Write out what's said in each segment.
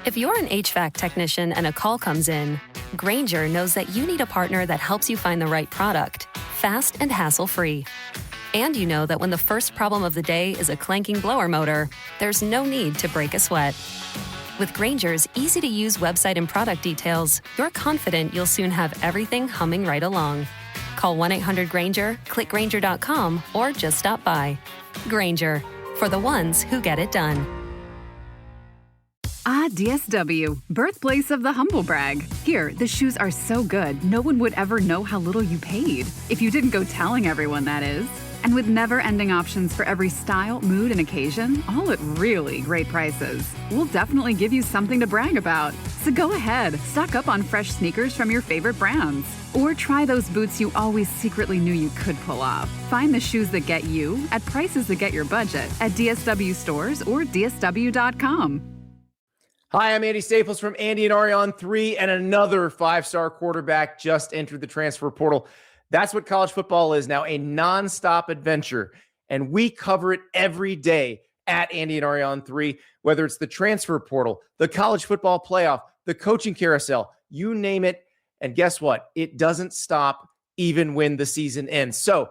If you're an HVAC technician and a call comes in, Grainger knows that you need a partner that helps you find the right product, fast and hassle-free. And you know that when the first problem of the day is a clanking blower motor, there's no need to break a sweat. With Grainger's easy-to-use website and product details, you're confident you'll soon have everything humming right along. Call 1-800-GRAINGER, click Grainger.com, or just stop by. Grainger, for the ones who get it done. DSW, birthplace of the humble brag. Here, the shoes are so good, no one would ever know how little you paid. If you didn't go telling everyone, that is. And with never-ending options for every style, mood, and occasion, all at really great prices, we'll definitely give you something to brag about. So go ahead, stock up on fresh sneakers from your favorite brands. Or try those boots you always secretly knew you could pull off. Find the shoes that get you at prices that get your budget at DSW stores or DSW.com. Hi, I'm Andy Staples from Andy and Ari on 3, and another five-star quarterback just entered the transfer portal. That's what college football is now, a nonstop adventure, and we cover it every day at Andy and Ari on 3, whether it's the transfer portal, the college football playoff, the coaching carousel, you name it, and guess what? It doesn't stop even when the season ends. So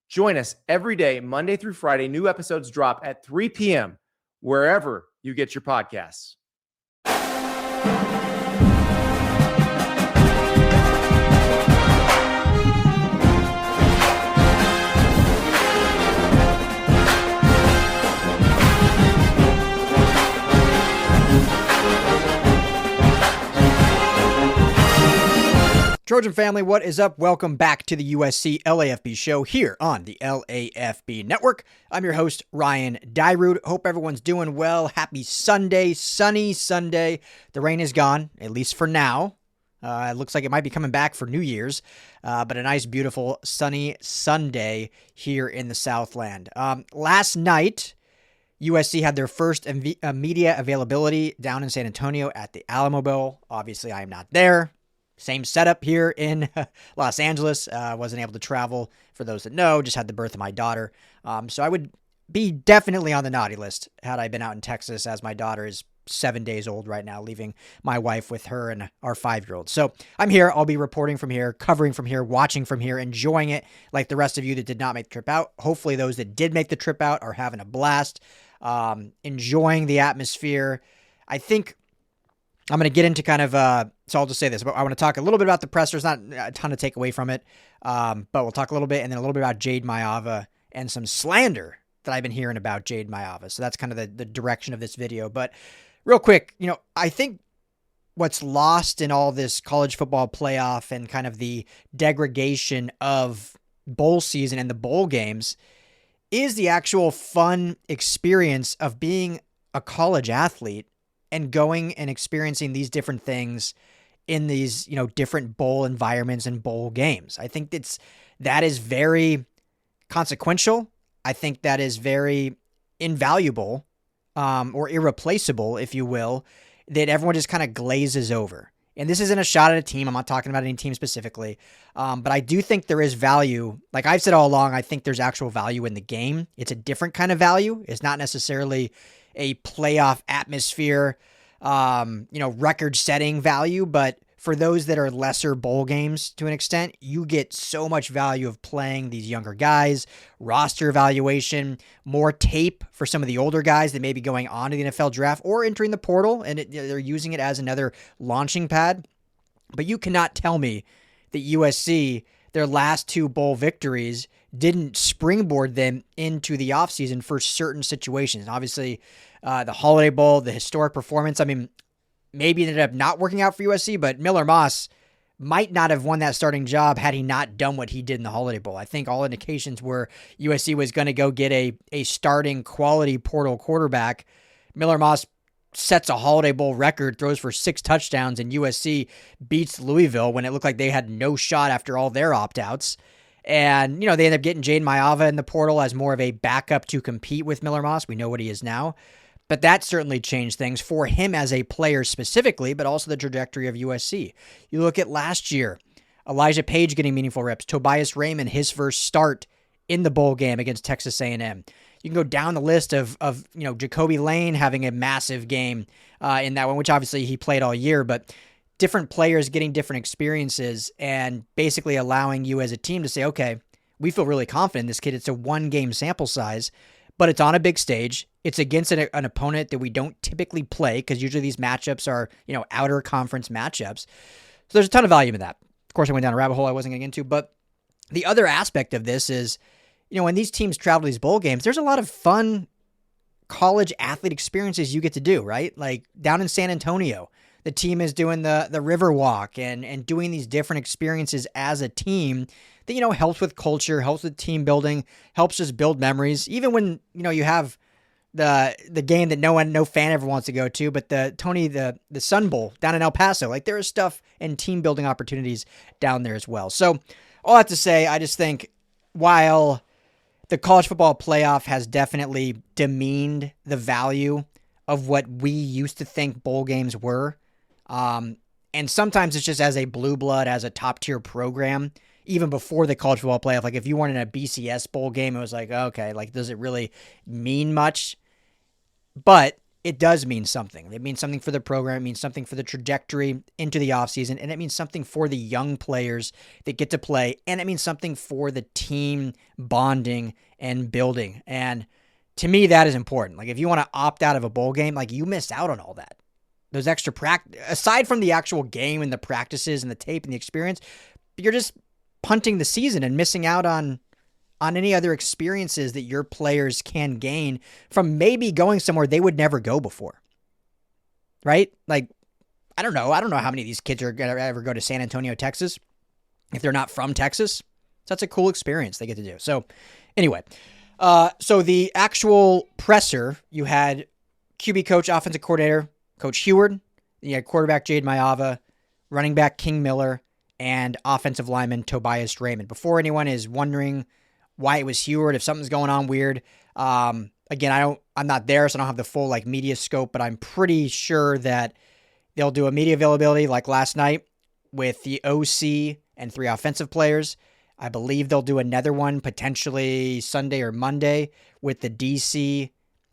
join us every day, Monday through Friday. New episodes drop at 3 p.m. wherever you get your podcasts. Trojan family, what is up? Welcome back to the USC LAFB show here on the LAFB network. I'm your host, Ryan Dyrud. Hope everyone's doing well. Happy Sunday, sunny Sunday. The rain is gone, at least for now. It looks like it might be coming back for New Year's, but a nice, beautiful, sunny Sunday here in the Southland. Last night, USC had their first media availability down in San Antonio at the Alamo Bowl. Obviously, I am not there. Same setup here in Los Angeles. Wasn't able to travel, for those that know, just had the birth of my daughter. So I would be definitely on the naughty list had I been out in Texas, as my daughter is 7 days old right now, leaving my wife with her and our 5-year-old. So I'm here. I'll be reporting from here, covering from here, watching from here, enjoying it like the rest of you that did not make the trip out. Hopefully those that did make the trip out are having a blast, enjoying the atmosphere. I think I'm going to get into kind of, so I'll just say this, but I want to talk a little bit about the pressers, not a ton to take away from it, but we'll talk a little bit, and then a little bit about Jayden Maiava and some slander that I've been hearing about Jayden Maiava. So that's kind of the direction of this video. But real quick, I think what's lost in all this college football playoff and kind of the degradation of bowl season and the bowl games is the actual fun experience of being a college athlete and going and experiencing these different things in these, different bowl environments and bowl games. I think that is very consequential. I think that is very invaluable, or irreplaceable, if you will, that everyone just kind of glazes over. And this isn't a shot at a team. I'm not talking about any team specifically. But I do think there is value. Like I've said all along, I think there's actual value in the game. It's a different kind of value. It's not necessarily a playoff atmosphere, record-setting value, but for those that are lesser bowl games to an extent, you get so much value of playing these younger guys, roster evaluation, more tape for some of the older guys that may be going on to the NFL draft or entering the portal, and they're using it as another launching pad. But you cannot tell me that USC, their last 2 bowl victories, didn't springboard them into the offseason for certain situations. And obviously, the Holiday Bowl, the historic performance, maybe it ended up not working out for USC, but Miller Moss might not have won that starting job had he not done what he did in the Holiday Bowl. I think all indications were USC was going to go get a starting quality portal quarterback. Miller Moss sets a Holiday Bowl record, throws for 6 touchdowns, and USC beats Louisville when it looked like they had no shot after all their opt-outs. And, they end up getting Jayden Maiava in the portal as more of a backup to compete with Miller Moss. We know what he is now. But that certainly changed things for him as a player specifically, but also the trajectory of USC. You look at last year, Elijah Page getting meaningful reps, Tobias Raymond, his first start in the bowl game against Texas A&M. You can go down the list of Jacoby Lane having a massive game in that one, which obviously he played all year, but different players getting different experiences and basically allowing you as a team to say, okay, we feel really confident in this kid. It's a 1-game sample size, but it's on a big stage. It's against an opponent that we don't typically play because usually these matchups are, outer conference matchups. So there's a ton of value in that. Of course, I went down a rabbit hole I wasn't getting into, but the other aspect of this is, when these teams travel to these bowl games, there's a lot of fun college athlete experiences you get to do, right? Like down in San Antonio, the team is doing the river walk and doing these different experiences as a team that, helps with culture, helps with team building, helps just build memories. Even when, you have the game that no fan ever wants to go to, but the Sun Bowl down in El Paso, like there is stuff and team building opportunities down there as well. So all that to say, I just think while the college football playoff has definitely demeaned the value of what we used to think bowl games were, and sometimes it's just as a blue blood, as a top tier program, even before the college football playoff. Like if you weren't in a BCS bowl game, it was like, okay, like does it really mean much? But it does mean something. It means something for the program. It means something for the trajectory into the offseason. And it means something for the young players that get to play. And it means something for the team bonding and building. And to me, that is important. Like if you want to opt out of a bowl game, like you miss out on all that. Those extra aside from the actual game and the practices and the tape and the experience, you're just punting the season and missing out on any other experiences that your players can gain from maybe going somewhere they would never go before. Right? Like, I don't know how many of these kids are going to ever go to San Antonio, Texas, if they're not from Texas. So that's a cool experience they get to do. So anyway, so the actual presser, you had QB coach, offensive coordinator, Coach Huard. You had quarterback Jayden Maiava, running back King Miller, and offensive lineman Tobias Raymond. Before anyone is wondering why it was Huard, if something's going on weird, again, I'm not there, so I don't have the full media scope, but I'm pretty sure that they'll do a media availability like last night with the OC and 3 offensive players. I believe they'll do another one potentially Sunday or Monday with the DC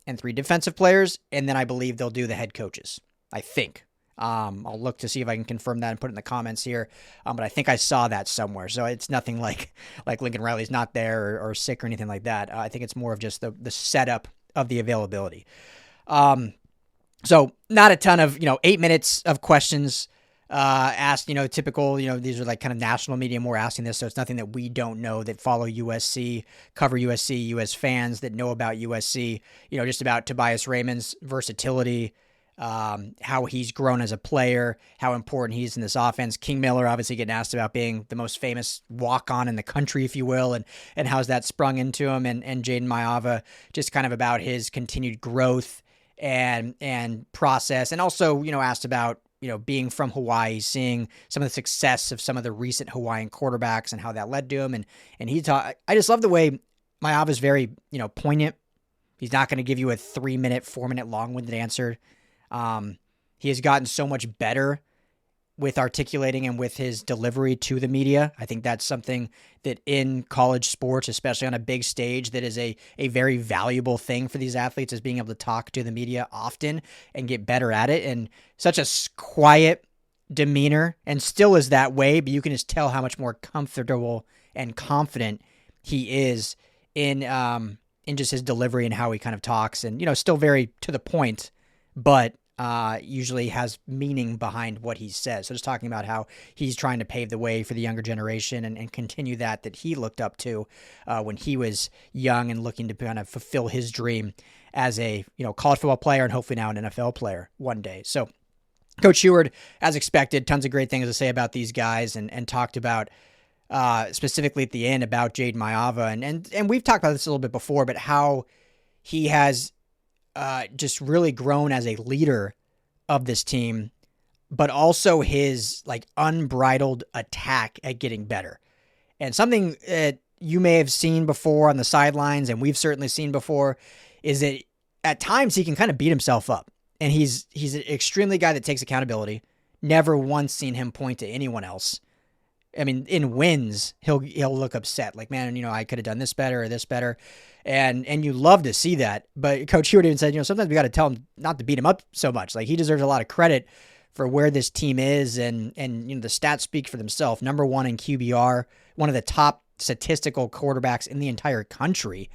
and 3 defensive players, and then I believe they'll do the head coaches, I think. I'll look to see if I can confirm that and put it in the comments here, but I think I saw that somewhere, so it's nothing like Lincoln Riley's not there or sick or anything like that. I think it's more of just the setup of the availability. So not a ton of 8 minutes of questions asked, typical, these are kind of national media more asking this, so it's nothing that we don't know that follow USC, cover USC, US fans that know about USC, just about Tobias Raymond's versatility, how he's grown as a player, how important he is in this offense. King Miller obviously getting asked about being the most famous walk-on in the country, if you will, and how's that sprung into him, and Jayden Maiava just kind of about his continued growth and process, and also, asked about being from Hawaii, seeing some of the success of some of the recent Hawaiian quarterbacks and how that led to him. And he taught, I just love the way Maiava is very, poignant. He's not going to give you a 3-minute, 4-minute long-winded answer. He has gotten so much better with articulating and with his delivery to the media. I think that's something that in college sports, especially on a big stage, that is a very valuable thing for these athletes, is being able to talk to the media often and get better at it. And such a quiet demeanor, and still is that way, but you can just tell how much more comfortable and confident he is in just his delivery and how he kind of talks, and, still very to the point, but usually has meaning behind what he says. So just talking about how he's trying to pave the way for the younger generation and continue that he looked up to when he was young and looking to kind of fulfill his dream as a college football player and hopefully now an NFL player one day. So Coach Huard, as expected, tons of great things to say about these guys, and talked about specifically at the end about Jayden Maiava. And we've talked about this a little bit before, but how he has just really grown as a leader of this team, but also his unbridled attack at getting better. And something that you may have seen before on the sidelines, and we've certainly seen before, is that at times he can kind of beat himself up. And he's an extremely guy that takes accountability. Never once seen him point to anyone else. I mean, in wins, he'll look upset. Like, man, I could have done this better or this better. And you love to see that. But Coach Huard even said, sometimes we got to tell him not to beat him up so much. Like, he deserves a lot of credit for where this team is. And the stats speak for themselves. Number 1 in QBR, one of the top statistical quarterbacks in the entire country.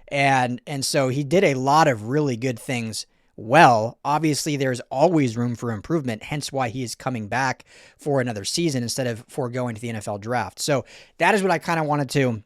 And so he did a lot of really good things well. Obviously, there's always room for improvement, hence why he is coming back for another season instead of foregoing to the NFL draft. So that is what I kind of wanted to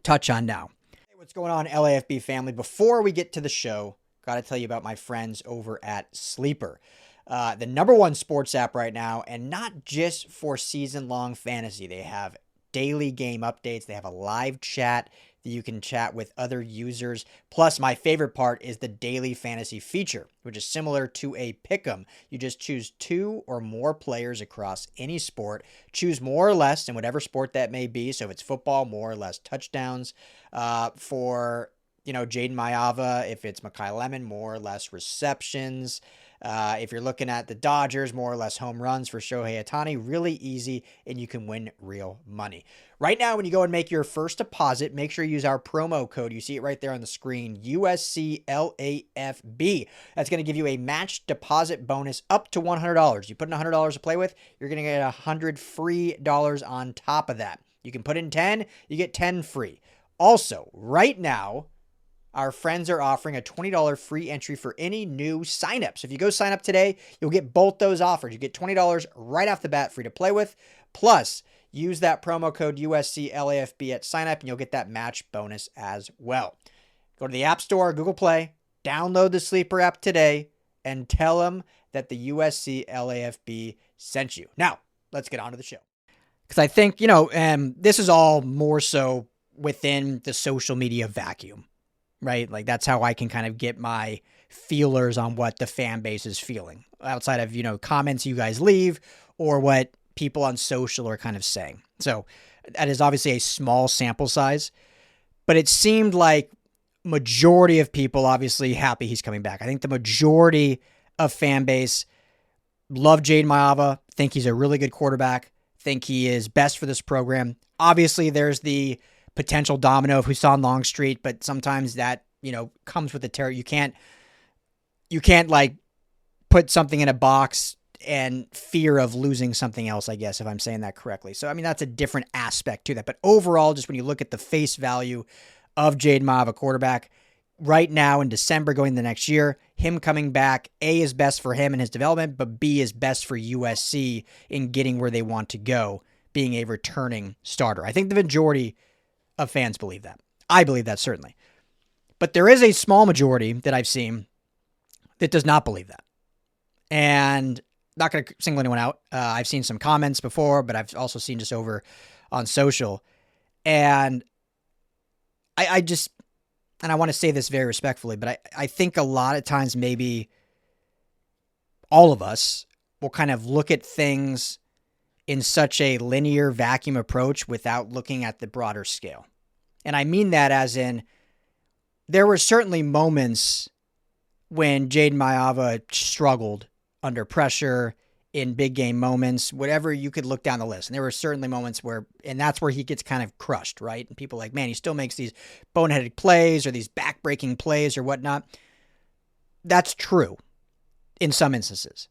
touch on now. Hey, what's going on, LAFB family? Before we get to the show, got to tell you about my friends over at Sleeper. The number 1 sports app right now, and not just for season-long fantasy. They have daily game updates. They have a live chat that you can chat with other users. Plus, my favorite part is the daily fantasy feature, which is similar to a pick'em. You just choose 2 or more players across any sport. Choose more or less in whatever sport that may be. So if it's football, more or less touchdowns. For Jayden Maiava, if it's Mekhi Lemon, more or less receptions. If you're looking at the Dodgers, more or less home runs for Shohei Ohtani. Really easy, and you can win real money. Right now, when you go and make your first deposit, make sure you use our promo code. You see it right there on the screen, USC LAFB. That's going to give you a matched deposit bonus up to $100. You put in $100 to play with, you're going to get $100 free on top of that. You can put in 10, you get 10 free. Also, right now, our friends are offering a $20 free entry for any new signups. If you go sign up today, you'll get both those offers. You get $20 right off the bat free to play with. Plus, use that promo code USCLAFB at sign up and you'll get that match bonus as well. Go to the App Store, Google Play, download the Sleeper app today, and tell them that the USC LAFB sent you. Now, let's get on to the show. Because I think, this is all more so within the social media vacuum. Right? Like, that's how I can kind of get my feelers on what the fan base is feeling outside of, comments you guys leave or what people on social are kind of saying. So that is obviously a small sample size, but it seemed like majority of people obviously happy he's coming back. I think the majority of fan base love Jayden Maiava, think he's a really good quarterback, think he is best for this program. Obviously, there's the potential domino of Husan Longstreet, but sometimes that, comes with the terror. You can't like put something in a box and fear of losing something else, I guess, if I'm saying that correctly. So, I mean, that's a different aspect to that. But overall, just when you look at the face value of Jayden Maiava, quarterback, right now in December going the next year, him coming back, A, is best for him and his development, but B, is best for USC in getting where they want to go, being a returning starter. I think the majority of fans believe that. I believe that, certainly. But there is a small majority that I've seen that does not believe that. And not going to single anyone out. I've seen some comments before, but I've also seen just over on social. And I want to say this very respectfully, but I think a lot of times maybe all of us will kind of look at things in such a linear vacuum approach without looking at the broader scale. And I mean that as in, there were certainly moments when Jayden Maiava struggled under pressure in big game moments, whatever, you could look down the list. And there were certainly moments where, and that's where he gets kind of crushed, right? And people are like, man, he still makes these boneheaded plays or these back-breaking plays or whatnot. That's true in some instances.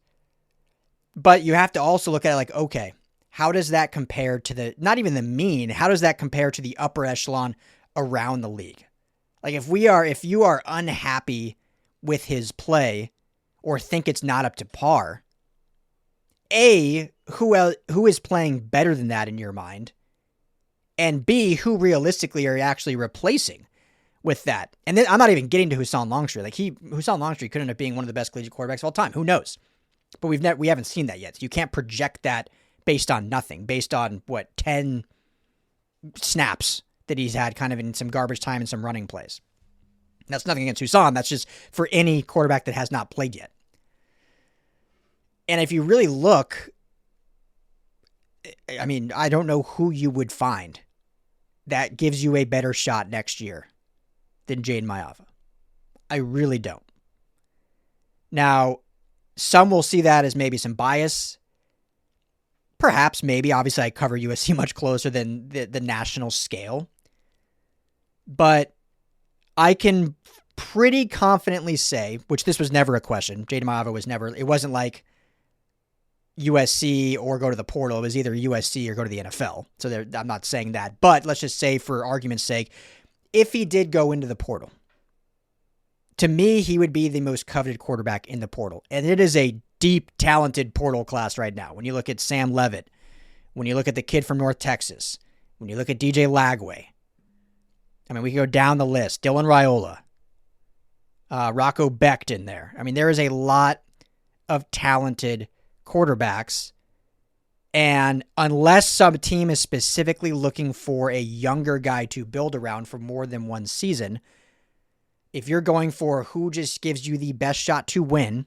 But you have to also look at it like, okay, how does that compare to the, not even the mean, how does that compare to the upper echelon around the league? Like, if you are unhappy with his play or think it's not up to par, A, who is playing better than that in your mind? And B, who realistically are you actually replacing with that? And then I'm not even getting to Husan Longstreet. Like, Husan Longstreet could end up being one of the best collegiate quarterbacks of all time. Who knows? But we haven't seen that yet. So you can't project that based on nothing, based on 10 snaps that he's had kind of in some garbage time and some running plays. That's nothing against Husan. That's just for any quarterback that has not played yet. And if you really look, I mean, I don't know who you would find that gives you a better shot next year than Jayden Maiava. I really don't. Now, some will see that as maybe some bias, Perhaps, maybe. Obviously, I cover USC much closer than the national scale. But I can pretty confidently say, which this was never a question. Jayden Maiava was never, it wasn't like USC or go to the portal. It was either USC or go to the NFL. So I'm not saying that. But let's just say, for argument's sake, if he did go into the portal, to me, he would be the most coveted quarterback in the portal. And it is a deep, talented portal class right now. When you look at Sam Leavitt, when you look at the kid from North Texas, when you look at DJ Lagway, I mean, we can go down the list. Dylan Raiola, Rocco Becton there. I mean, there is a lot of talented quarterbacks. And unless some team is specifically looking for a younger guy to build around for more than one season, if you're going for who just gives you the best shot to win,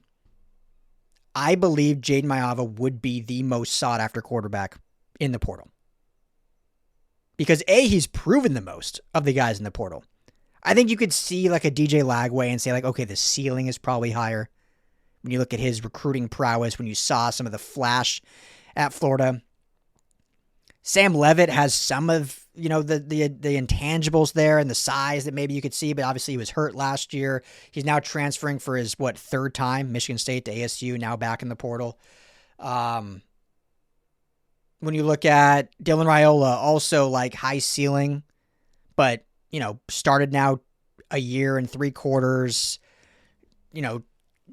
I believe Jayden Maiava would be the most sought-after quarterback in the portal. Because A, he's proven the most of the guys in the portal. I think you could see like a DJ Lagway and say like, okay, the ceiling is probably higher. When you look at his recruiting prowess, when you saw some of the flash at Florida. Sam Leavitt has some of, the intangibles there and the size that maybe you could see, but obviously he was hurt last year. He's now transferring for his, third time, Michigan State to ASU, now back in the portal. When you look at Dylan Raiola, also like high ceiling, but, started now a year and 3 quarters,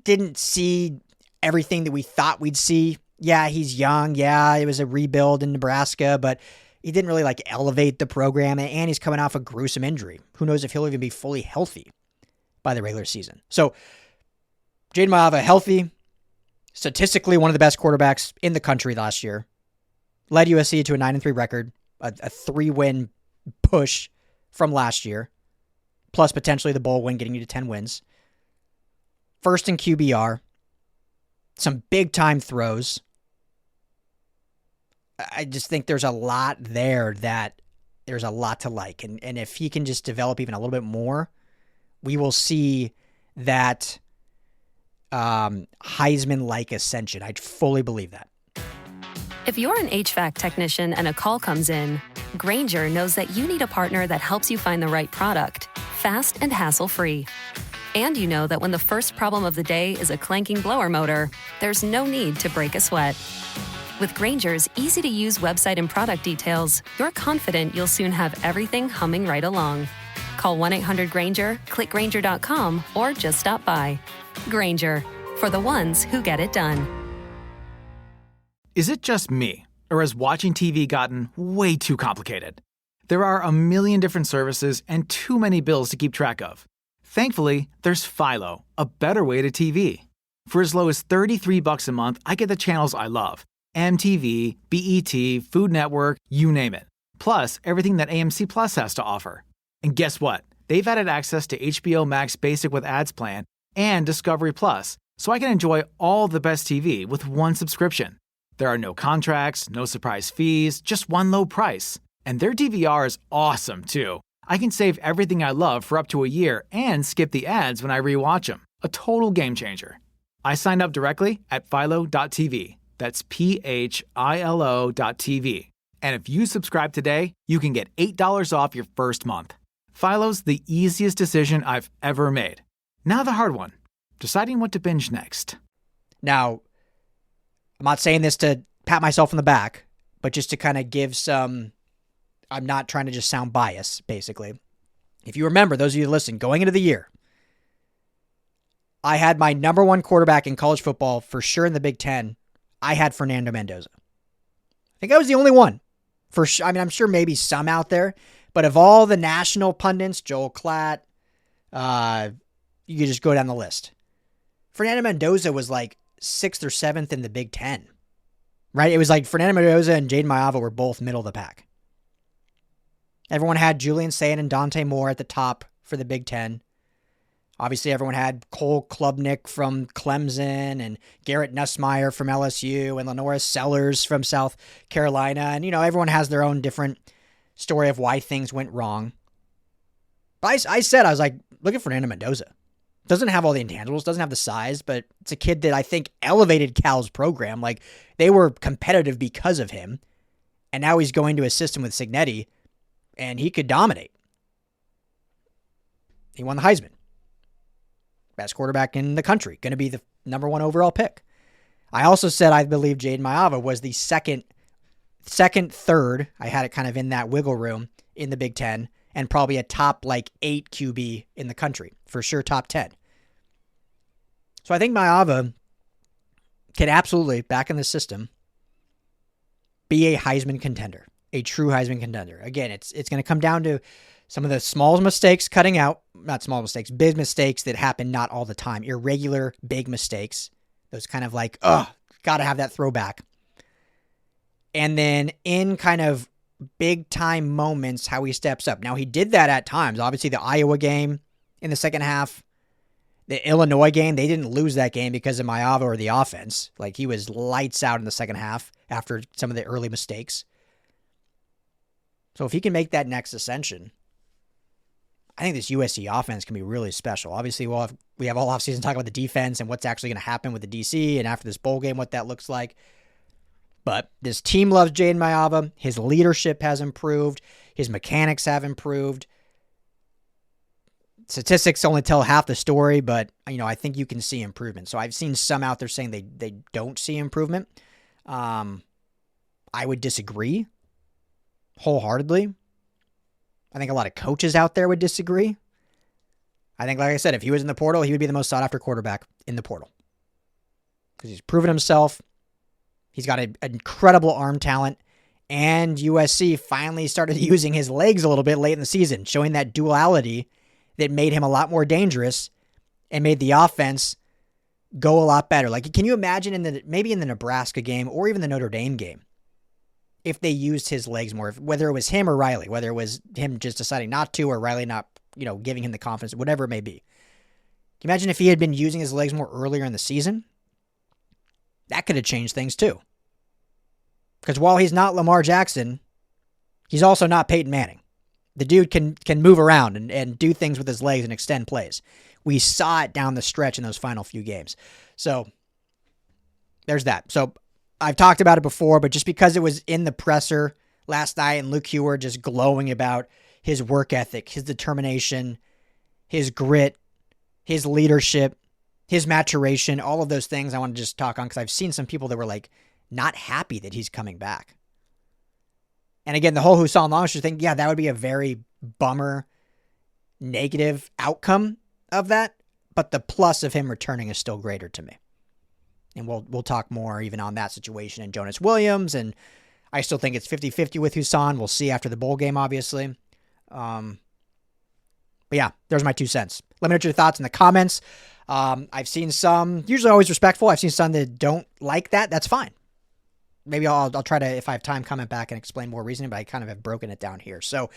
didn't see everything that we thought we'd see. Yeah, he's young. Yeah, it was a rebuild in Nebraska, but he didn't really elevate the program, and he's coming off a gruesome injury. Who knows if he'll even be fully healthy by the regular season. So, Jayden Maiava, healthy, statistically one of the best quarterbacks in the country last year. Led USC to a 9-3 record, a 3-win push from last year, plus potentially the bowl win getting you to 10 wins. First in QBR, some big-time throws. I just think there's a lot there that there's a lot to like. And if he can just develop even a little bit more, we will see that Heisman-like ascension. I fully believe that. If you're an HVAC technician and a call comes in, Grainger knows that you need a partner that helps you find the right product, fast and hassle-free. And you know that when the first problem of the day is a clanking blower motor, there's no need to break a sweat. With Grainger's easy-to-use website and product details, you're confident you'll soon have everything humming right along. Call 1-800-GRAINGER, click Grainger.com, or just stop by. Grainger, for the ones who get it done. Is it just me, or has watching TV gotten way too complicated? There are a million different services and too many bills to keep track of. Thankfully, there's Philo, a better way to TV. For as low as $33 a month, I get the channels I love. MTV, BET, Food Network, you name it. Plus, everything that AMC Plus has to offer. And guess what? They've added access to HBO Max Basic with Ads Plan and Discovery Plus, so I can enjoy all the best TV with one subscription. There are no contracts, no surprise fees, just one low price. And their DVR is awesome, too. I can save everything I love for up to a year and skip the ads when I rewatch them. A total game changer. I signed up directly at philo.tv. That's philo.tv. And if you subscribe today, you can get $8 off your first month. Philo's the easiest decision I've ever made. Now the hard one, deciding what to binge next. Now, I'm not saying this to pat myself on the back, but just to kind of give some, I'm not trying to just sound biased, basically. If you remember, those of you who listen, going into the year, I had my number one quarterback in college football for sure in the Big Ten. I had Fernando Mendoza. I think I was the only one. For sure. I mean, I'm sure maybe some out there, but of all the national pundits, Joel Klatt, you could just go down the list. Fernando Mendoza was like 6th or 7th in the Big Ten, right? It was like Fernando Mendoza and Jayden Maiava were both middle of the pack. Everyone had Julian Sayin and Dante Moore at the top for the Big Ten. Obviously, everyone had Cole Klubnik from Clemson and Garrett Nussmeier from LSU and Lenora Sellers from South Carolina. And, everyone has their own different story of why things went wrong. But I said, I was like, look at Fernando Mendoza. Doesn't have all the intangibles, doesn't have the size, but it's a kid that I think elevated Cal's program. Like, they were competitive because of him. And now he's going to a system with Cignetti, and he could dominate. He won the Heisman. Best quarterback in the country. Going to be the number 1 overall pick. I also said I believe Jayden Maiava was the second, third. I had it kind of in that wiggle room in the Big Ten, and probably a top 8 QB in the country. For sure, top 10. So I think Maiava can absolutely, back in the system, be a Heisman contender, a true Heisman contender. Again, it's going to come down to some of the small mistakes cutting out, not small mistakes, big mistakes that happen not all the time, irregular big mistakes. Those kind of got to have that throwback. And then in kind of big time moments, how he steps up. Now, he did that at times. Obviously, the Iowa game in the second half, the Illinois game, they didn't lose that game because of Maiava or the offense. He was lights out in the second half after some of the early mistakes. So if he can make that next ascension, I think this USC offense can be really special. Obviously, we have all offseason talking about the defense and what's actually going to happen with the DC, and after this bowl game, what that looks like. But this team loves Jayden Maiava. His leadership has improved. His mechanics have improved. Statistics only tell half the story, but I think you can see improvement. So I've seen some out there saying they don't see improvement. I would disagree wholeheartedly. I think a lot of coaches out there would disagree. I think, like I said, if he was in the portal, he would be the most sought-after quarterback in the portal. Because he's proven himself. He's got an incredible arm talent. And USC finally started using his legs a little bit late in the season, showing that duality that made him a lot more dangerous and made the offense go a lot better. Can you imagine maybe in the Nebraska game or even the Notre Dame game, if they used his legs more, whether it was him or Riley, whether it was him just deciding not to or Riley not, giving him the confidence, whatever it may be. Can you imagine if he had been using his legs more earlier in the season? That could have changed things too. Because while he's not Lamar Jackson, he's also not Peyton Manning. The dude can move around and do things with his legs and extend plays. We saw it down the stretch in those final few games. So there's that. So I've talked about it before, but just because it was in the presser last night and Luke Huard just glowing about his work ethic, his determination, his grit, his leadership, his maturation, all of those things I want to just talk on because I've seen some people that were not happy that he's coming back. And again, the whole Husan Long should think, yeah, that would be a very bummer, negative outcome of that. But the plus of him returning is still greater to me. And we'll talk more even on that situation and Jonas Williams. And I still think it's 50-50 with Husan. We'll see after the bowl game, obviously. But yeah, there's my 2 cents. Let me know your thoughts in the comments. I've seen some, usually always respectful. I've seen some that don't like that. That's fine. Maybe I'll try to, if I have time, comment back and explain more reasoning, but I kind of have broken it down here. So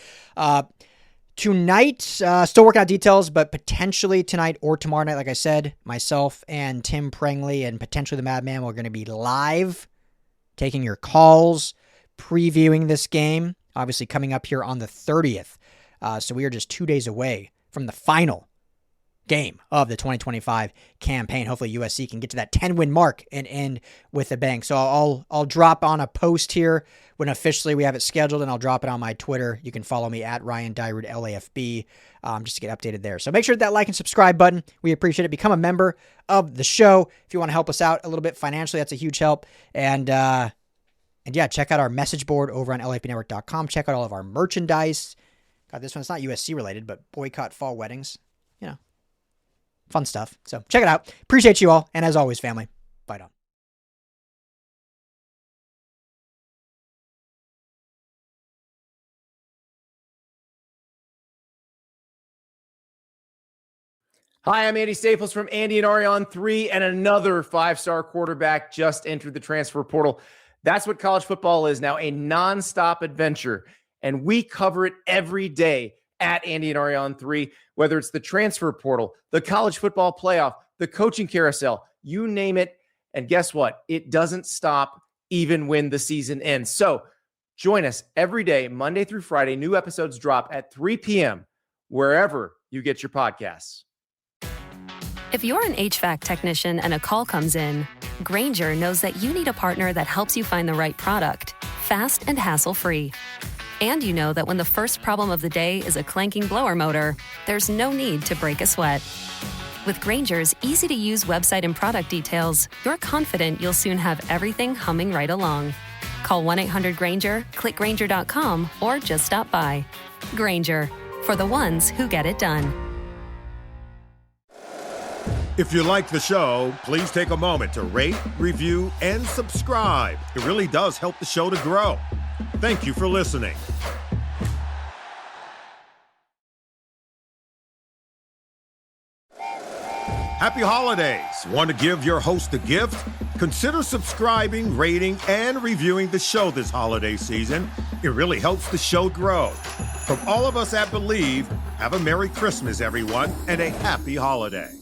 tonight, still working out details, but potentially tonight or tomorrow night, like I said, myself and Tim Prangley and potentially the Madman, we're going to be live taking your calls, previewing this game, obviously coming up here on the 30th. So we are just 2 days away from the final game of the 2025 campaign. Hopefully USC can get to that 10-win mark and end with a bang. So I'll drop on a post here when officially we have it scheduled, and I'll drop it on my Twitter. You can follow me at Ryan Dyrud LAFB just to get updated there. So make sure that like and subscribe button. We appreciate it. Become a member of the show if you want to help us out a little bit financially. That's a huge help. And yeah, check out our message board over on LAFBnetwork.com. Check out all of our merchandise. God, this one's not USC related, but boycott fall weddings. Fun stuff. So check it out. Appreciate you all. And as always, family, fight on. Hi, I'm Andy Staples from Andy and Ari on 3, and another 5-star quarterback just entered the transfer portal. That's what college football is now, a nonstop adventure. And we cover it every day at Andy and Ari on 3, whether it's the transfer portal, the college football playoff, the coaching carousel, you name it. And guess what? It doesn't stop even when the season ends. So join us every day, Monday through Friday. New episodes drop at 3 p.m. wherever you get your podcasts. If you're an HVAC technician and a call comes in, Grainger knows that you need a partner that helps you find the right product, fast and hassle-free. And you know that when the first problem of the day is a clanking blower motor, there's no need to break a sweat. With Grainger's easy-to-use website and product details, you're confident you'll soon have everything humming right along. Call 1-800-GRAINGER, click Grainger.com, or just stop by. Grainger, for the ones who get it done. If you like the show, please take a moment to rate, review, and subscribe. It really does help the show to grow. Thank you for listening. Happy holidays! Want to give your host a gift? Consider subscribing, rating, and reviewing the show this holiday season. It really helps the show grow. From all of us at Believe, have a Merry Christmas, everyone, and a Happy Holiday.